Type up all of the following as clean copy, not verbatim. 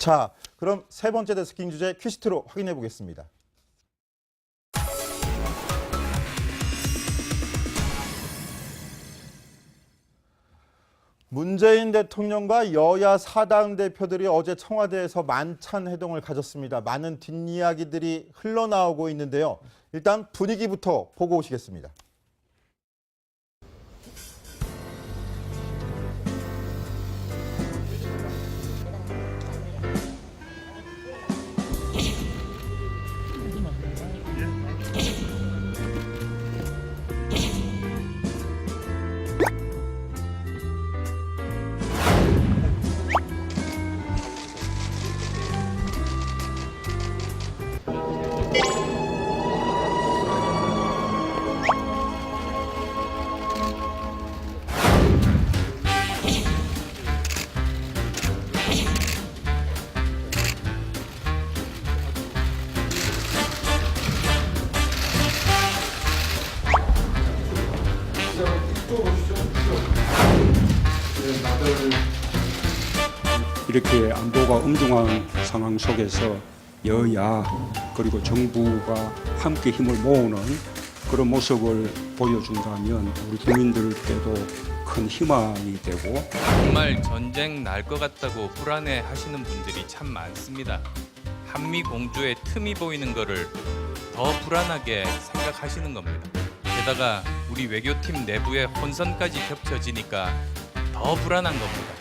자, 그럼 세 번째 데스킹 주제 퀴즈트로 확인해 보겠습니다. 문재인 대통령과 여야 사당 대표들이 어제 청와대에서 만찬 회동을 가졌습니다. 많은 뒷이야기들이 흘러나오고 있는데요. 일단 분위기부터 보고 오시겠습니다. 이렇게 안보가 엄중한 상황 속에서 여야 그리고 정부가 함께 힘을 모으는 그런 모습을 보여준다면 우리 국민들께도 큰 희망이 되고 정말 전쟁 날 것 같다고 불안해 하시는 분들이 참 많습니다. 한미 공조의 틈이 보이는 것을 더 불안하게 생각하시는 겁니다. 게다가 우리 외교팀 내부의 혼선까지 겹쳐지니까 더 불안한 겁니다.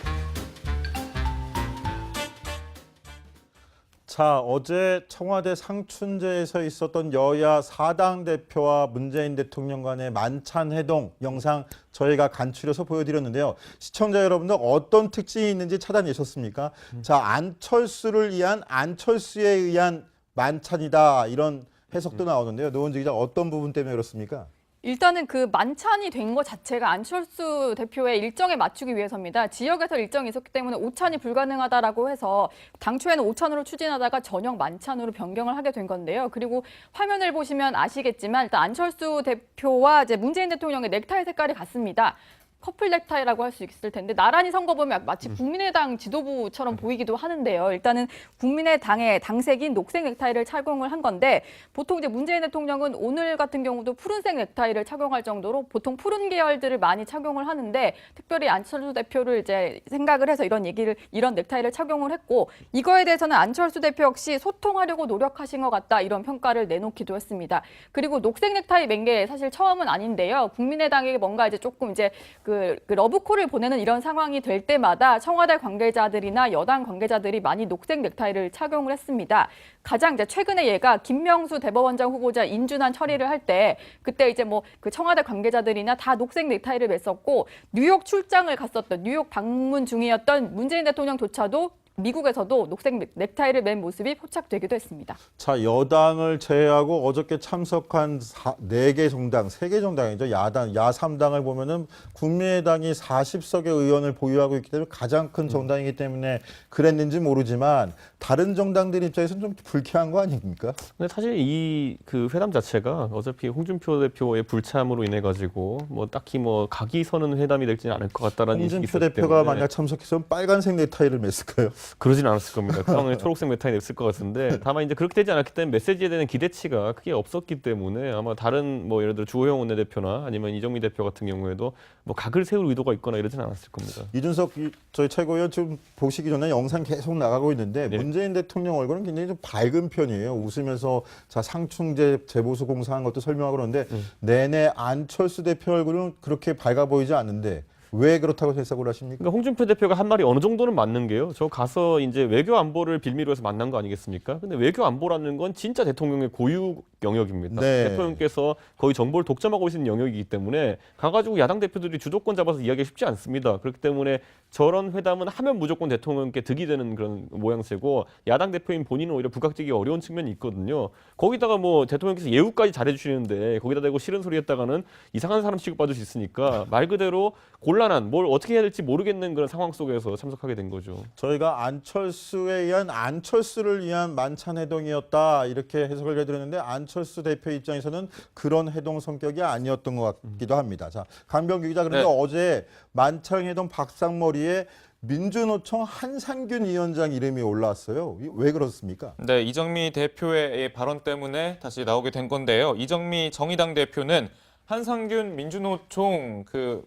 자, 어제 청와대 상춘제에서 있었던 여야 사당 대표와 문재인 대통령 간의 만찬 회동 영상 저희가 간추려서 보여드렸는데요. 시청자 여러분들 어떤 특징이 있는지 찾아내셨습니까? 자, 안철수를 위한 안철수에 의한 만찬이다 이런 해석도 나오는데요. 노원주 기자 어떤 부분 때문에 그렇습니까? 일단은 그 만찬이 된 것 자체가 안철수 대표의 일정에 맞추기 위해서입니다. 지역에서 일정이 있었기 때문에 오찬이 불가능하다라고 해서 당초에는 오찬으로 추진하다가 저녁 만찬으로 변경을 하게 된 건데요. 그리고 화면을 보시면 아시겠지만 일단 안철수 대표와 이제 문재인 대통령의 넥타이 색깔이 같습니다. 커플 넥타이라고 할 수 있을 텐데 나란히 선 거 보면 마치 국민의당 지도부처럼 보이기도 하는데요. 일단은 국민의당의 당색인 녹색 넥타이를 착용을 한 건데 보통 이제 문재인 대통령은 오늘 같은 경우도 푸른색 넥타이를 착용할 정도로 보통 푸른 계열들을 많이 착용을 하는데 특별히 안철수 대표를 이제 생각을 해서 이런 넥타이를 착용을 했고 이거에 대해서는 안철수 대표 역시 소통하려고 노력하신 것 같다 이런 평가를 내놓기도 했습니다. 그리고 녹색 넥타이 맨 게 사실 처음은 아닌데요. 국민의당에게 뭔가 이제 조금 이제 그 러브콜을 보내는 이런 상황이 될 때마다 청와대 관계자들이나 여당 관계자들이 많이 녹색 넥타이를 착용을 했습니다. 가장 이제 최근에 얘가 김명수 대법원장 후보자 인준안 처리를 할 때 그때 이제 뭐 그 청와대 관계자들이나 다 녹색 넥타이를 맸었고 뉴욕 출장을 갔었던 뉴욕 방문 중이었던 문재인 대통령조차도 미국에서도 녹색 넥타이를 맨 모습이 포착되기도 했습니다. 자, 여당을 제외하고 어저께 참석한 4개 정당, 3개 정당이죠. 야당, 야3당을 보면은 국민의당이 40석의 의원을 보유하고 있기 때문에 가장 큰 정당이기 때문에 그랬는지 모르지만 다른 정당들 입장에서는 좀 불쾌한 거 아닙니까? 근데 사실 이 그 회담 자체가 어차피 홍준표 대표의 불참으로 인해 가지고 뭐 딱히 뭐 각이 서는 회담이 될지는 않을 것 같다라는 인식이 홍준표 있었기 대표가 때문에 만약 참석했으면 빨간색 넥타이를 맸을까요? 그러진 않았을 겁니다. 그동안에 초록색 넥타이 냈을 것 같은데 다만 이제 그렇게 되지 않았기 때문에 메시지에 대한 기대치가 크게 없었기 때문에 아마 다른 뭐 예를 들어 주호영 원내대표나 아니면 이정미 대표 같은 경우에도 뭐 각을 세울 의도가 있거나 이러진 않았을 겁니다. 이준석 저희 최고위원 지금 보시기 전에 영상 계속 나가고 있는데 네. 문재인 대통령 얼굴은 굉장히 좀 밝은 편이에요. 웃으면서 자 상충제 재보수 공사한 것도 설명하고 그러는데 내내 안철수 대표 얼굴은 그렇게 밝아 보이지 않는데 왜 그렇다고 해석을 하십니까? 그러니까 홍준표 대표가 한 말이 어느 정도는 맞는 게요. 저 가서 이제 외교 안보를 빌미로 해서 만난 거 아니겠습니까? 근데 외교 안보라는 건 진짜 대통령의 고유 영역입니다. 네. 대통령께서 거의 정보를 독점하고 있는 영역이기 때문에 가가지고 야당 대표들이 주도권 잡아서 이야기하기 쉽지 않습니다. 그렇기 때문에 저런 회담은 하면 무조건 대통령께 득이 되는 그런 모양새고 야당 대표인 본인은 오히려 부각되기 어려운 측면이 있거든요. 거기다가 뭐 대통령께서 예우까지 잘해주시는데 거기다 대고 싫은 소리 했다가는 이상한 사람 취급받을 수 있으니까 말 그대로 곤란한 뭘 어떻게 해야 될지 모르겠는 그런 상황 속에서 참석하게 된 거죠. 저희가 안철수에 의한 안철수를 위한 만찬 회동이었다 이렇게 해석을 해드렸는데 안철수 대표 입장에서는 그런 회동 성격이 아니었던 것 같기도 합니다. 자, 강병규 기자 그런데 네. 어제 만찬 회동 박상머리에 민주노총 한상균 위원장 이름이 올라왔어요. 왜 그렇습니까? 네, 이정미 대표의 발언 때문에 다시 나오게 된 건데요. 이정미 정의당 대표는 한상균 민주노총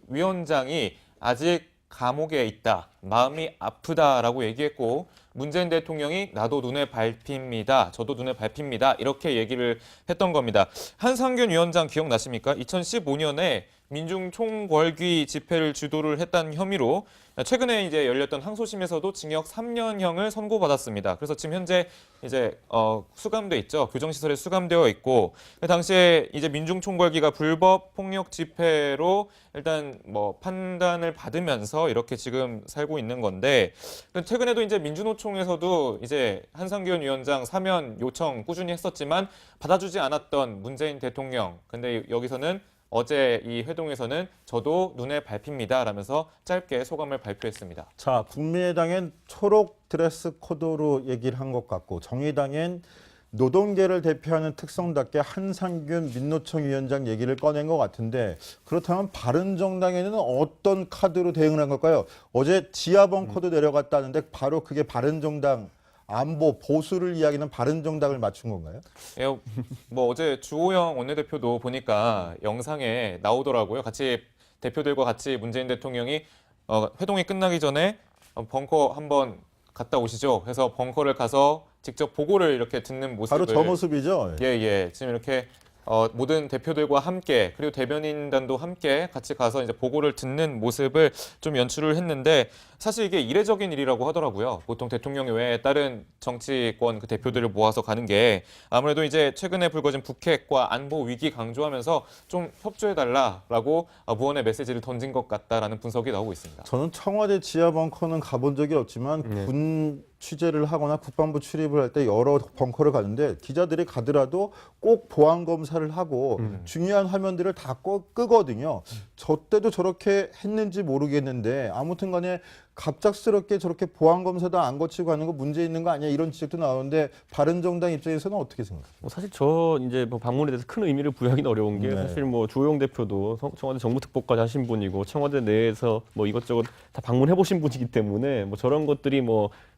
위원장이 아직 감옥에 있다, 마음이 아프다라고 얘기했고, 문재인 대통령이 나도 눈에 밟힙니다, 저도 눈에 밟힙니다, 이렇게 얘기를 했던 겁니다. 한상균 위원장 기억나십니까? 2015년에 민중 총궐기 집회를 주도를 했다는 혐의로 최근에 이제 열렸던 항소심에서도 징역 3년형을 선고받았습니다. 그래서 지금 현재 이제 수감돼 있죠. 교정시설에 수감되어 있고, 당시에 이제 민중 총궐기가 불법 폭력 집회로 일단 판단을 받으면서 이렇게 지금 살고 있는 건데, 최근에도 이제 민주노총에서도 이제 한상균 위원장 사면 요청 꾸준히 했었지만 받아주지 않았던 문재인 대통령. 근데 여기서는 어제 이 회동에서는 저도 눈에 밟힙니다 라면서 짧게 소감을 발표했습니다. 자, 국민의당엔 초록 드레스 코드로 얘기를 한 것 같고, 정의당엔 노동계를 대표하는 특성답게 한상균 민노총 위원장 얘기를 꺼낸 것 같은데, 그렇다면 바른정당에는 어떤 카드로 대응을 한 걸까요? 어제 지하번 코드 내려갔다는데 바로 그게 바른정당 안보 보수를 이야기하는 바른정당을 맞춘 건가요? 예, 어제 주호영 원내대표도 보니까 영상에 나오더라고요. 같이 대표들과 같이 문재인 대통령이 회동이 끝나기 전에 벙커 한번 갔다 오시죠. 해서 벙커를 가서 직접 보고를 이렇게 듣는 모습을, 바로 저 모습이죠. 예, 지금 이렇게 모든 대표들과 함께, 그리고 대변인단도 함께 같이 가서 이제 보고를 듣는 모습을 좀 연출을 했는데, 사실 이게 이례적인 일이라고 하더라고요. 보통 대통령 외에 다른 정치권 대표들을 모아서 가는 게, 아무래도 이제 최근에 불거진 북핵과 안보 위기 강조하면서 좀 협조해달라라고 무언의 메시지를 던진 것 같다라는 분석이 나오고 있습니다. 저는 청와대 지하 벙커는 가본 적이 없지만 군 취재를 하거나 국방부 출입을 할 때 여러 벙커를 가는데, 기자들이 가더라도 꼭 보안 검사를 하고 중요한 화면들을 다 끄거든요. 저 때도 저렇게 했는지 모르겠는데, 아무튼 간에 갑작스럽게 저렇게 보안 검사도 안 거치고 가는 거 문제 있는 거 아니야, 이런 지적도 나오는데, 바른정당 입장에서는 어떻게 생각하세요? 사실 저 이제 방문에 대해서 큰 의미를 부여하기는 어려운 게, 네. 사실 주호영 대표도 청와대 정무특보까지 하신 분이고, 청와대 내에서 이것저것 다 방문해 보신 분이기 때문에 저런 것들이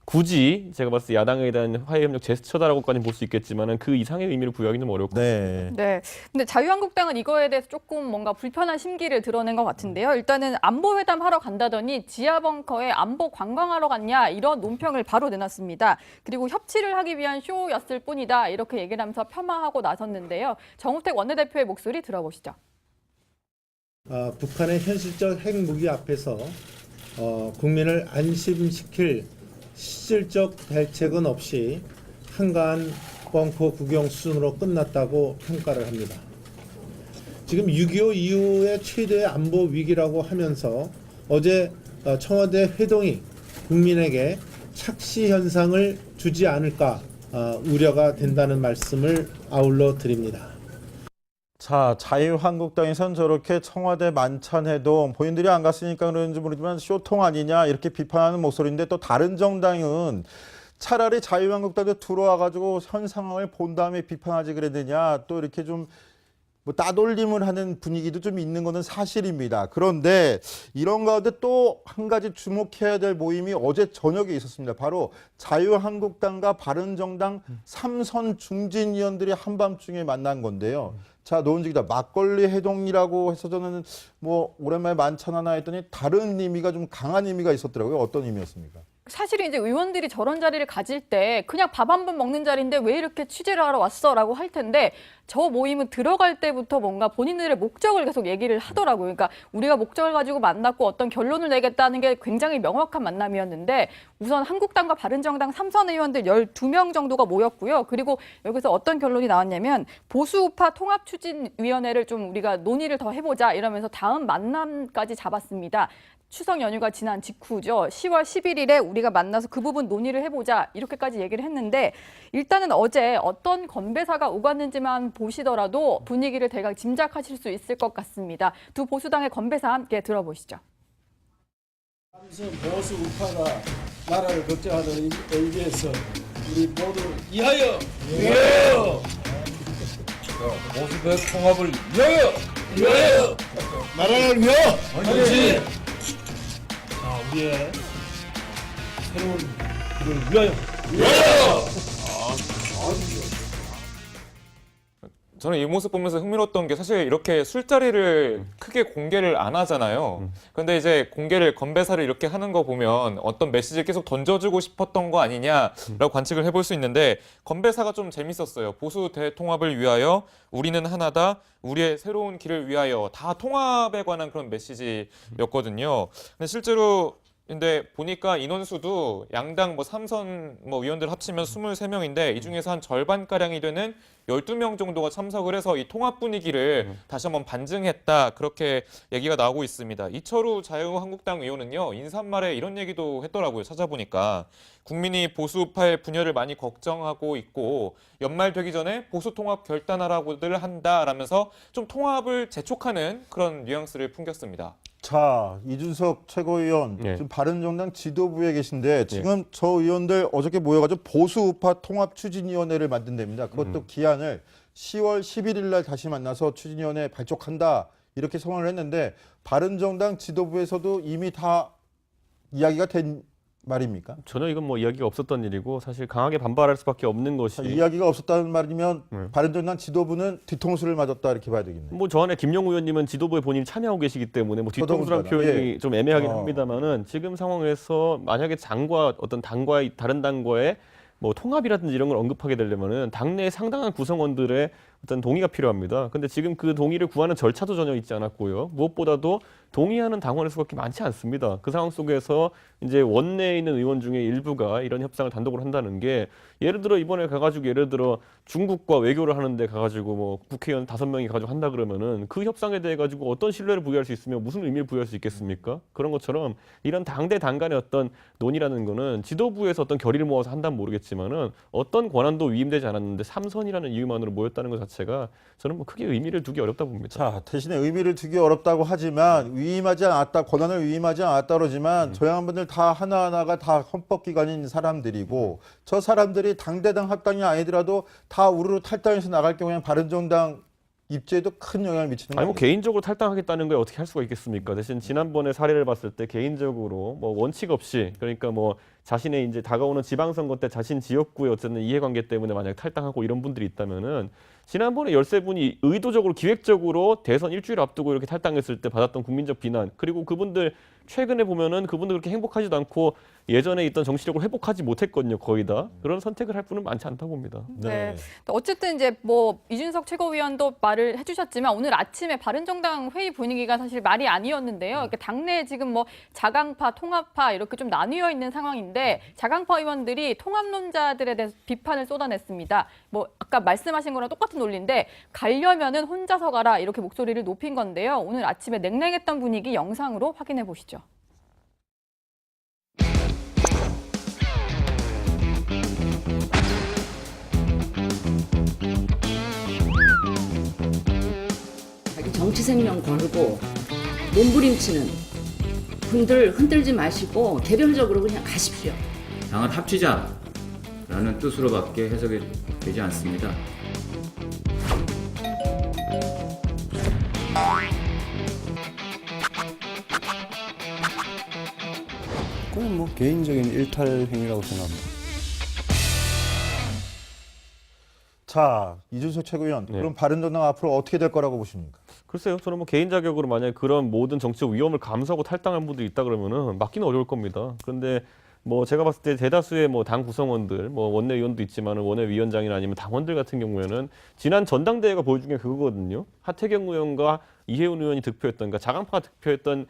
굳이 제가 봤을 때 야당에 대한 화해협력 제스처다라고까지는 볼 수 있겠지만은 그 이상의 의미를 부여하기는 좀 어렵고. 네. 네. 근데 자유한국당은 이거에 대해서 조금 뭔가 불편한 심기를 드러낸 것 같은데요. 일단은 안보회담 하러 간다더니 지하벙커에 안보 관광하러 갔냐, 이런 논평을 바로 내놨습니다. 그리고 협치를 하기 위한 쇼였을 뿐이다, 이렇게 얘기를 하면서 폄하하고 나섰는데요. 정우택 원내대표의 목소리 들어보시죠. 북한의 현실적 핵무기 앞에서 국민을 안심시킬 실질적 대책은 없이 한가한 벙커 구경 수준으로 끝났다고 평가를 합니다. 지금 6.25 이후의 최대의 안보 위기라고 하면서 어제 청와대 회동이 국민에게 착시 현상을 주지 않을까 우려가 된다는 말씀을 아울러 드립니다. 자, 자유한국당에선 저렇게 청와대 만찬회동, 본인들이 안 갔으니까 그런지 모르지만 쇼통 아니냐, 이렇게 비판하는 목소리인데, 또 다른 정당은 차라리 자유한국당에 들어와가지고 현 상황을 본 다음에 비판하지 그랬느냐, 또 이렇게 좀 따돌림을 하는 분위기도 좀 있는 것은 사실입니다. 그런데 이런 가운데 또 한 가지 주목해야 될 모임이 어제 저녁에 있었습니다. 바로 자유한국당과 바른정당 3선 중진위원들이 한밤중에 만난 건데요. 자, 노은지 기자, 막걸리 회동이라고 해서 저는 오랜만에 만찬 하나 했더니 다른 의미가, 좀 강한 의미가 있었더라고요. 어떤 의미였습니까? 사실은 이제 의원들이 저런 자리를 가질 때 그냥 밥 한 번 먹는 자리인데 왜 이렇게 취재를 하러 왔어라고 할 텐데, 저 모임은 들어갈 때부터 뭔가 본인들의 목적을 계속 얘기를 하더라고요. 그러니까 우리가 목적을 가지고 만났고 어떤 결론을 내겠다는 게 굉장히 명확한 만남이었는데, 우선 한국당과 바른정당 3선 의원들 12명 정도가 모였고요. 그리고 여기서 어떤 결론이 나왔냐면, 보수우파 통합추진위원회를 좀 우리가 논의를 더 해보자, 이러면서 다음 만남까지 잡았습니다. 추석 연휴가 지난 직후죠. 10월 11일에 우리가 만나서 그 부분 논의를 해보자, 이렇게까지 얘기를 했는데, 일단은 어제 어떤 건배사가 오갔는지만 보시더라도 분위기를 대강 짐작하실 수 있을 것 같습니다. 두 보수당의 건배사 함께 들어보시죠. 보수 우파가 나라를 걱정하는 의미에서 우리 모두 위하여! 위하여! 보수백 통합을 위하여! 위하여! 나라를 위하여! 그렇지! 우리의 새로운 길을 위하여. 저는 이 모습 보면서 흥미로웠던 게 사실 이렇게 술자리를 크게 공개를 안 하잖아요. 근데 이제 공개를 건배사를 이렇게 하는 거 보면 어떤 메시지를 계속 던져주고 싶었던 거 아니냐라고 관측을 해볼 수 있는데 건배사가 좀 재밌었어요. 보수 대통합을 위하여 우리는 하나다. 우리의 새로운 길을 위하여 다 통합에 관한 그런 메시지였거든요. 근데 실제로 근데 보니까 인원수도 양당 뭐 3선 뭐 의원들 합치면 23명인데 이 중에서 한 절반가량이 되는 12명 정도가 참석을 해서 이 통합 분위기를 다시 한번 반증했다. 그렇게 얘기가 나오고 있습니다. 이철우 자유한국당 의원은요. 인사말에 이런 얘기도 했더라고요. 찾아보니까. 국민이 보수파의 분열을 많이 걱정하고 있고 연말 되기 전에 보수 통합 결단하라고들 한다라면서 좀 통합을 재촉하는 그런 뉘앙스를 풍겼습니다. 자, 이준석 최고위원 네. 지금 바른정당 지도부에 계신데 지금 저 의원들 어저께 모여가지고 보수우파 통합추진위원회를 만든답니다. 그것도 기한을 10월 11일 날 다시 만나서 추진위원회 발족한다 이렇게 선언을 했는데 바른정당 지도부에서도 이미 다 이야기가 된 말입니까? 전혀 이건 뭐 이야기가 없었던 일이고 사실 강하게 반발할 수밖에 없는 것이 자, 이야기가 없었다는 말이면 바른정당 지도부는 뒤통수를 맞았다 이렇게 봐야 되겠네요. 뭐 저 안에 김영우 의원님은 지도부에 본인이 참여하고 계시기 때문에 뭐 뒤통수란 더더군다나. 표현이 좀 애매하긴 합니다만은 지금 상황에서 만약에 당과 어떤 당과의 다른 당과의 뭐 통합이라든지 이런 걸 언급하게 되려면은 당내에 상당한 구성원들의 어떤 동의가 필요합니다. 근데 지금 그 동의를 구하는 절차도 전혀 있지 않았고요. 무엇보다도 동의하는 당원의 수가 그렇게 많지 않습니다. 그 상황 속에서 이제 원내에 있는 의원 중에 일부가 이런 협상을 단독으로 한다는 게 예를 들어 이번에 가가지고 예를 들어 중국과 외교를 하는데 가가지고 뭐 국회의원 5명이 가지고 한다 그러면은 그 협상에 대해 가지고 어떤 신뢰를 부여할 수 있으며 무슨 의미를 부여할 수 있겠습니까? 그런 것처럼 이런 당대 당 간의 어떤 논의라는 거는 지도부에서 어떤 결의를 모아서 한다면 모르겠지만은 어떤 권한도 위임되지 않았는데 3선이라는 이유만으로 모였다는 것 자체가 저는 뭐 크게 의미를 두기 어렵다 봅니다. 자, 대신에 의미를 두기 어렵다고 하지만 위임하지 않았다, 권한을 위임하지 않았다 그러지만 저 양반들 다 하나하나가 다 헌법기관인 사람들이고 저 사람들이 당대당 합당이 아니더라도 다 우르르 탈당해서 나갈 경우에 바른정당 입지에도 큰 영향을 미치는 아니 뭐 거예요. 개인적으로 탈당하겠다는 걸 어떻게 할 수가 있겠습니까? 대신 지난번에 사례를 봤을 때 개인적으로 뭐 원칙 없이 그러니까 뭐 자신의 이제 다가오는 지방선거 때 자신 지역구의 어쨌든 이해관계 때문에 만약 탈당하고 이런 분들이 있다면은 지난번에 13분이 의도적으로 기획적으로 대선 일주일 앞두고 이렇게 탈당했을 때 받았던 국민적 비난 그리고 그분들 최근에 보면은 그분들 그렇게 행복하지도 않고 예전에 있던 정치력을 회복하지 못했거든요. 거의 다. 그런 선택을 할 분은 많지 않다고 봅니다. 네. 어쨌든 이제 뭐 이준석 최고위원도 말을 해주셨지만 오늘 아침에 바른정당 회의 분위기가 사실 말이 아니었는데요. 그러니까 당내에 지금 뭐 자강파, 통합파 이렇게 좀 나뉘어 있는 상황인데 자강파 의원들이 통합론자들에 대해서 비판을 쏟아냈습니다. 뭐 아까 말씀하신 거랑 똑같은 논리인데 가려면은 혼자서 가라 이렇게 목소리를 높인 건데요. 오늘 아침에 냉랭했던 분위기 영상으로 확인해 보시죠. 자기 정치 생명 걸고 몸부림치는 분들 흔들지 마시고 개별적으로 그냥 가십시오. 당을 합치자라는 뜻으로밖에 해석이 되지 않습니다. 그건 뭐 개인적인 일탈 행위라고 생각합니다. 자, 이준석 최고위원, 네. 그럼 바른정당 앞으로 어떻게 될 거라고 보십니까? 글쎄요. 저는 뭐 개인 자격으로 만약에 그런 모든 정치적 위험을 감수하고 탈당한 분들이 있다 그러면은 막기는 어려울 겁니다. 그런데 뭐 제가 봤을 때 대다수의 뭐 당 구성원들, 뭐 원내위원도 있지만 원내위원장이나 아니면 당원들 같은 경우에는 지난 전당대회가 보여준 게 그거거든요. 하태경 의원과 이혜훈 의원이 득표했던, 그러니까 자강파가 득표했던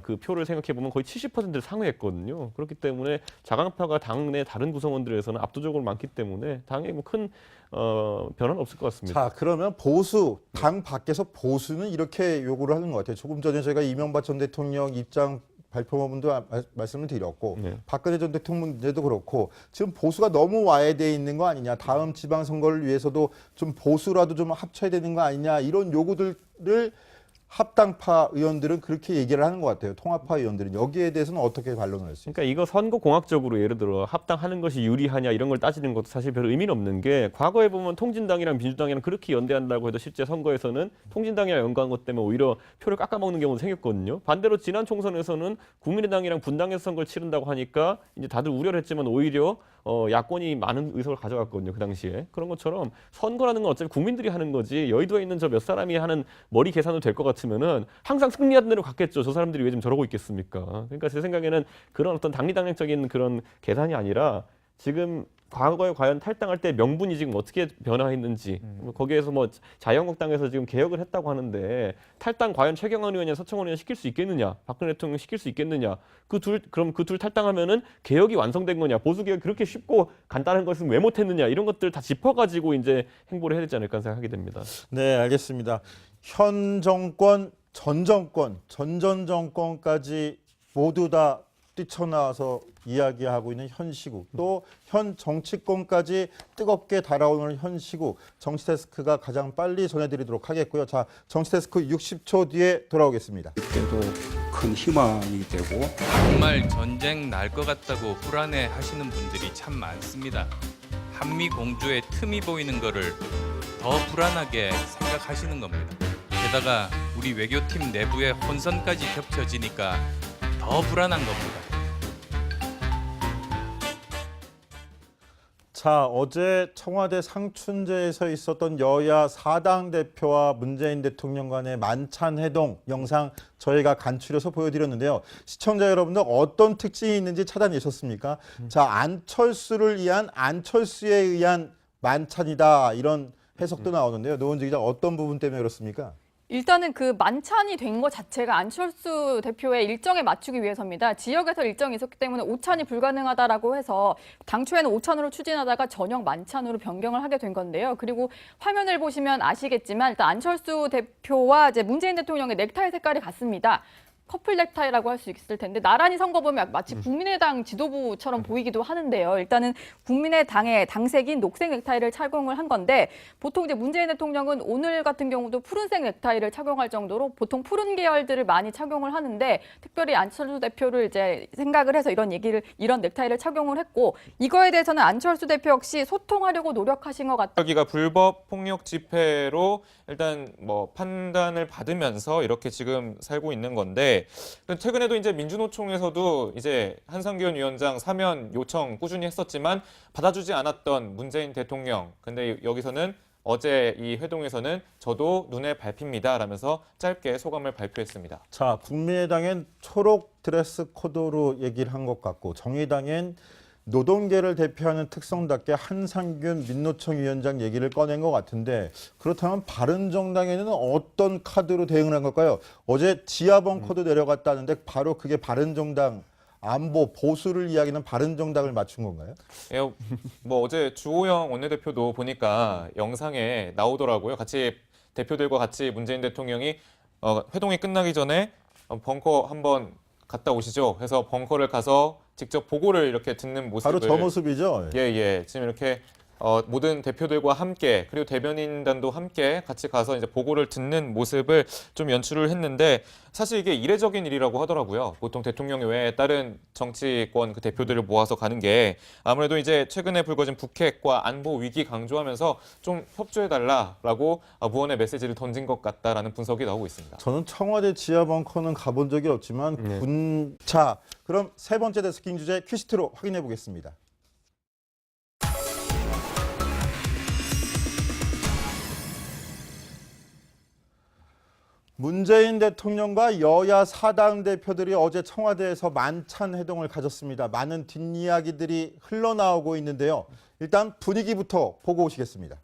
그 표를 생각해 보면 거의 70%를 상회했거든요. 그렇기 때문에 자강파가 당내 다른 구성원들에서는 압도적으로 많기 때문에 당에 뭐 큰 변화는 없을 것 같습니다. 자, 그러면 보수, 당 밖에서 보수는 이렇게 요구를 하는 것 같아요. 조금 전에 저희가 이명박 전 대통령 입장 발표문도 말씀을 드렸고 네. 박근혜 전 대통령 문제도 그렇고 지금 보수가 너무 와해돼 있는 거 아니냐. 다음 지방선거를 위해서도 좀 보수라도 좀 합쳐야 되는 거 아니냐. 이런 요구들을 합당파 의원들은 그렇게 얘기를 하는 것 같아요. 통합파 의원들은 여기에 대해서는 어떻게 반론을 했습니까? 그러니까 이거 선거 공학적으로 예를 들어 합당하는 것이 유리하냐 이런 걸 따지는 것도 사실 별 의미는 없는 게 과거에 보면 통진당이랑 민주당이랑 그렇게 연대한다고 해도 실제 선거에서는 통진당이랑 연대한 것 때문에 오히려 표를 깎아먹는 경우도 생겼거든요. 반대로 지난 총선에서는 국민의당이랑 분당해서 선거를 치른다고 하니까 이제 다들 우려를 했지만 오히려 야권이 많은 의석을 가져갔거든요. 그 당시에. 그런 것처럼 선거라는 건 어차피 국민들이 하는 거지 여의도에 있는 저 몇 사람이 하는 머리 계산으로 될 것 같으면은 항상 승리하던 대로 갔겠죠. 저 사람들이 왜 지금 저러고 있겠습니까? 그러니까 제 생각에는 그런 어떤 당리당략적인 그런 계산이 아니라 지금 과거에 과연 탈당할 때 명분이 지금 어떻게 변화했는지 거기에서 뭐 자유한국당에서 지금 개혁을 했다고 하는데 탈당 과연 최경환 의원이나 서청원 의원 시킬 수 있겠느냐, 박근혜 대통령 시킬 수 있겠느냐, 그럼 그 둘 탈당하면은 개혁이 완성된 거냐, 보수 개혁이 그렇게 쉽고 간단한 것은 왜 못했느냐 이런 것들 다 짚어가지고 이제 행보를 해야 되지 않을까 생각하게 됩니다. 네, 알겠습니다. 현 정권, 전 정권, 전전 정권까지 모두 다 뛰쳐나와서 이야기하고 있는 현 시국, 또 현 정치권까지 뜨겁게 달아오는 현 시국, 정치데스크가 가장 빨리 전해드리도록 하겠고요. 자, 정치데스크 60초 뒤에 돌아오겠습니다. 그때도 큰 희망이 되고 정말 전쟁 날 것 같다고 불안해 하시는 분들이 참 많습니다. 한미 공조의 틈이 보이는 거를 더 불안하게 생각하시는 겁니다. 게다가 우리 외교팀 내부의 혼선까지 겹쳐지니까 더 불안한 겁니다. 자, 어제 청와대 상춘제에서 있었던 여야 4당 대표와 문재인 대통령 간의 만찬 회동 영상 저희가 간추려서 보여드렸는데요. 시청자 여러분들 어떤 특징이 있는지 찾아내셨습니까? 자, 안철수를 위한 안철수에 의한 만찬이다 이런 해석도 나오는데요. 노은지 기자 어떤 부분 때문에 그렇습니까? 일단은 그 만찬이 된 것 자체가 안철수 대표의 일정에 맞추기 위해서입니다. 지역에서 일정이 있었기 때문에 오찬이 불가능하다라고 해서 당초에는 오찬으로 추진하다가 저녁 만찬으로 변경을 하게 된 건데요. 그리고 화면을 보시면 아시겠지만 일단 안철수 대표와 이제 문재인 대통령의 넥타이 색깔이 같습니다. 커플 넥타이라고 할 수 있을 텐데 나란히 선 거 보면 마치 국민의당 지도부처럼 보이기도 하는데요. 일단은 국민의당의 당색인 녹색 넥타이를 착용을 한 건데 보통 이제 문재인 대통령은 오늘 같은 경우도 푸른색 넥타이를 착용할 정도로 보통 푸른 계열들을 많이 착용을 하는데 특별히 안철수 대표를 이제 생각을 해서 이런 넥타이를 착용을 했고 이거에 대해서는 안철수 대표 역시 소통하려고 노력하신 것 같다. 여기가 불법 폭력 집회로 일단 뭐 판단을 받으면서 이렇게 지금 살고 있는 건데 최근에도 이제 민주노총에서도 이제 한상균 위원장 사면 요청 꾸준히 했었지만 받아주지 않았던 문재인 대통령. 근데 여기서는 어제 이 회동에서는 저도 눈에 밟힙니다 라면서 짧게 소감을 발표했습니다. 자, 국민의당엔 초록 드레스 코드로 얘기를 한 것 같고 정의당엔 노동계를 대표하는 특성답게 한상균 민노총 위원장 얘기를 꺼낸 것 같은데 그렇다면 바른정당에는 어떤 카드로 대응을 한 걸까요? 어제 지하번 코드 내려갔다는데 바로 그게 바른정당 안보 보수를 이야기하는 바른정당을 맞춘 건가요? 예, 뭐 어제 주호영 원내대표도 보니까 영상에 나오더라고요. 같이 대표들과 같이 문재인 대통령이 회동이 끝나기 전에 벙커 한번 갔다 오시죠 해서 벙커를 가서 직접 보고를 이렇게 듣는 모습을 바로 저 모습이죠. 예. 지금 이렇게 모든 대표들과 함께 그리고 대변인단도 함께 같이 가서 이제 보고를 듣는 모습을 좀 연출을 했는데 사실 이게 이례적인 일이라고 하더라고요. 보통 대통령 외에 다른 정치권 그 대표들을 모아서 가는 게 아무래도 이제 최근에 불거진 북핵과 안보 위기 강조하면서 좀 협조해달라라고 무언의 메시지를 던진 것 같다라는 분석이 나오고 있습니다. 저는 청와대 지하 벙커는 가본 적이 없지만 자, 그럼 세 번째 데스킹 주제 퀴시트로 확인해 보겠습니다. 문재인 대통령과 여야 4당 대표들이 어제 청와대에서 만찬 회동을 가졌습니다. 많은 뒷이야기들이 흘러나오고 있는데요. 일단 분위기부터 보고 오시겠습니다.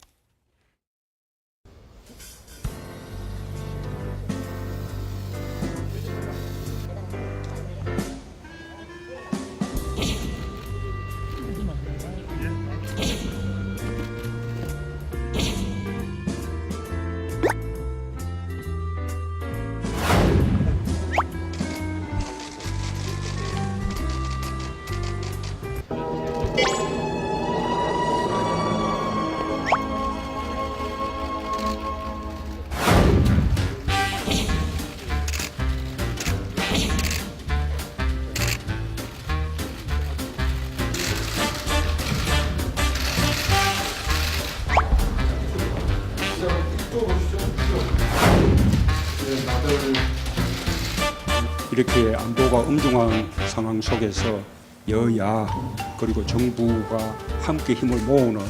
이렇게 안보가 엄중한 상황 속에서 여야 그리고 정부가 함께 힘을 모으는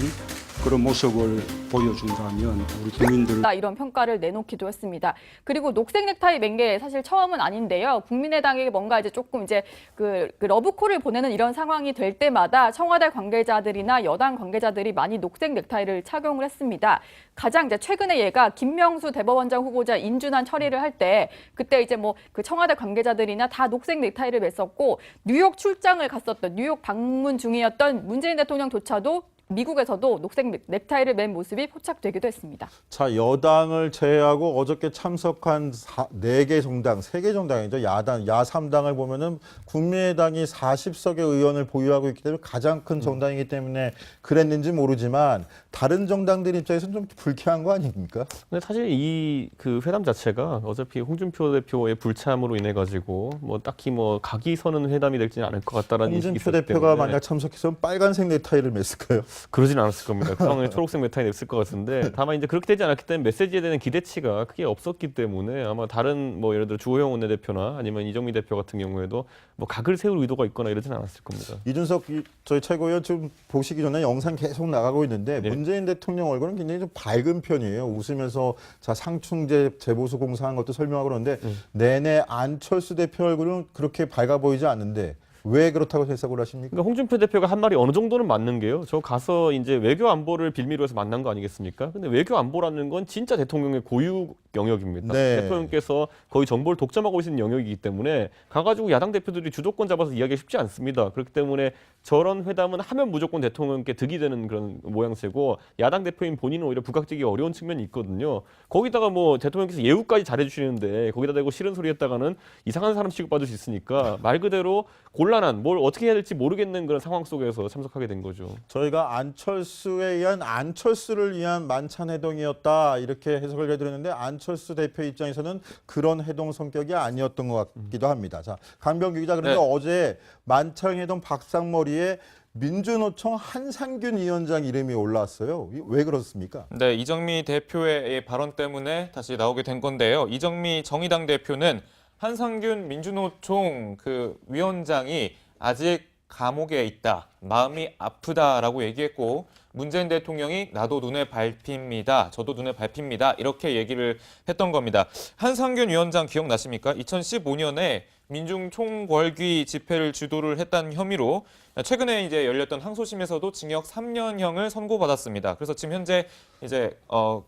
그런 모습을 보여준다면 우리 국민들 이런 평가를 내놓기도 했습니다. 그리고 녹색 넥타이 맨 게 사실 처음은 아닌데요. 국민의당에게 뭔가 이제 조금 이제 그 러브콜을 보내는 이런 상황이 될 때마다 청와대 관계자들이나 여당 관계자들이 많이 녹색 넥타이를 착용을 했습니다. 가장 이제 최근에 얘가 김명수 대법원장 후보자 인준안 처리를 할 때 그때 이제 뭐 그 청와대 관계자들이나 다 녹색 넥타이를 맸었고 뉴욕 출장을 갔었던 뉴욕 방문 중이었던 문재인 대통령조차도 미국에서도 녹색 넥타이를 맨 모습이 포착되기도 했습니다. 자, 여당을 제외하고 어저께 참석한 4개 정당, 3개 정당이죠. 야당, 야3당을 보면은 국민의당이 40석의 의원을 보유하고 있기 때문에 가장 큰 정당이기 때문에 그랬는지 모르지만 다른 정당들 입장에서는 좀 불쾌한 거 아닙니까? 근데 사실 이 그 회담 자체가 어차피 홍준표 대표의 불참으로 인해 가지고 뭐 딱히 뭐 각이 서는 회담이 될지는 않을 것 같다라는 인식이 홍준표 있었기 대표가 때문에 만약 참석했으면 빨간색 넥타이를 맸을까요? 그러진 않았을 겁니다. 그동안에 초록색 넥타이 냈을 것 같은데 다만 이제 그렇게 되지 않았기 때문에 메시지에 대한 기대치가 크게 없었기 때문에 아마 다른 뭐 예를 들어 주호영 원내대표나 아니면 이정미 대표 같은 경우에도 뭐 각을 세울 의도가 있거나 이러진 않았을 겁니다. 이준석 저희 최고위원 지금 보시기 전에 영상 계속 나가고 있는데 네. 문재인 대통령 얼굴은 굉장히 좀 밝은 편이에요. 웃으면서 자 상충제 재보수 공사한 것도 설명하고 그러는데 내내 안철수 대표 얼굴은 그렇게 밝아 보이지 않는데 왜 그렇다고 해석을 하십니까? 그러니까 홍준표 대표가 한 말이 어느 정도는 맞는 게요. 저 가서 이제 외교 안보를 빌미로 해서 만난 거 아니겠습니까? 근데 외교 안보라는 건 진짜 대통령의 고유 영역입니다. 네. 대통령께서 거의 정보를 독점하고 있는 영역이기 때문에 가가지고 야당 대표들이 주도권 잡아서 이야기하기 쉽지 않습니다. 그렇기 때문에 저런 회담은 하면 무조건 대통령께 득이 되는 그런 모양새고 야당 대표인 본인은 오히려 부각되기 어려운 측면이 있거든요. 거기다가 뭐 대통령께서 예우까지 잘해주시는데 거기다 대고 싫은 소리 했다가는 이상한 사람 취급받을 수 있으니까 말 그대로 곤란한 뭘 어떻게 해야 될지 모르겠는 그런 상황 속에서 참석하게 된 거죠. 저희가 안철수를 위한 만찬 회동이었다 이렇게 해석을 해드렸는데 안철수 대표 입장에서는 그런 회동 성격이 아니었던 것 같기도 합니다. 자, 강병규 기자 그런데 네. 어제 만찬 회동 박상머리에 민주노총 한상균 위원장 이름이 올라왔어요. 왜 그렇습니까? 네, 이정미 대표의 발언 때문에 다시 나오게 된 건데요. 이정미 정의당 대표는 한상균 민주노총 그 위원장이 아직 감옥에 있다, 마음이 아프다라고 얘기했고 문재인 대통령이 나도 눈에 밟힙니다, 저도 눈에 밟힙니다 이렇게 얘기를 했던 겁니다. 한상균 위원장 기억나십니까? 2015년에 민중총궐기 집회를 주도를 했다는 혐의로 최근에 이제 열렸던 항소심에서도 징역 3년형을 선고받았습니다. 그래서 지금 현재 이제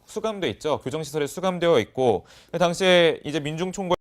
수감돼 있죠. 교정시설에 수감되어 있고 당시에 이제 민중총궐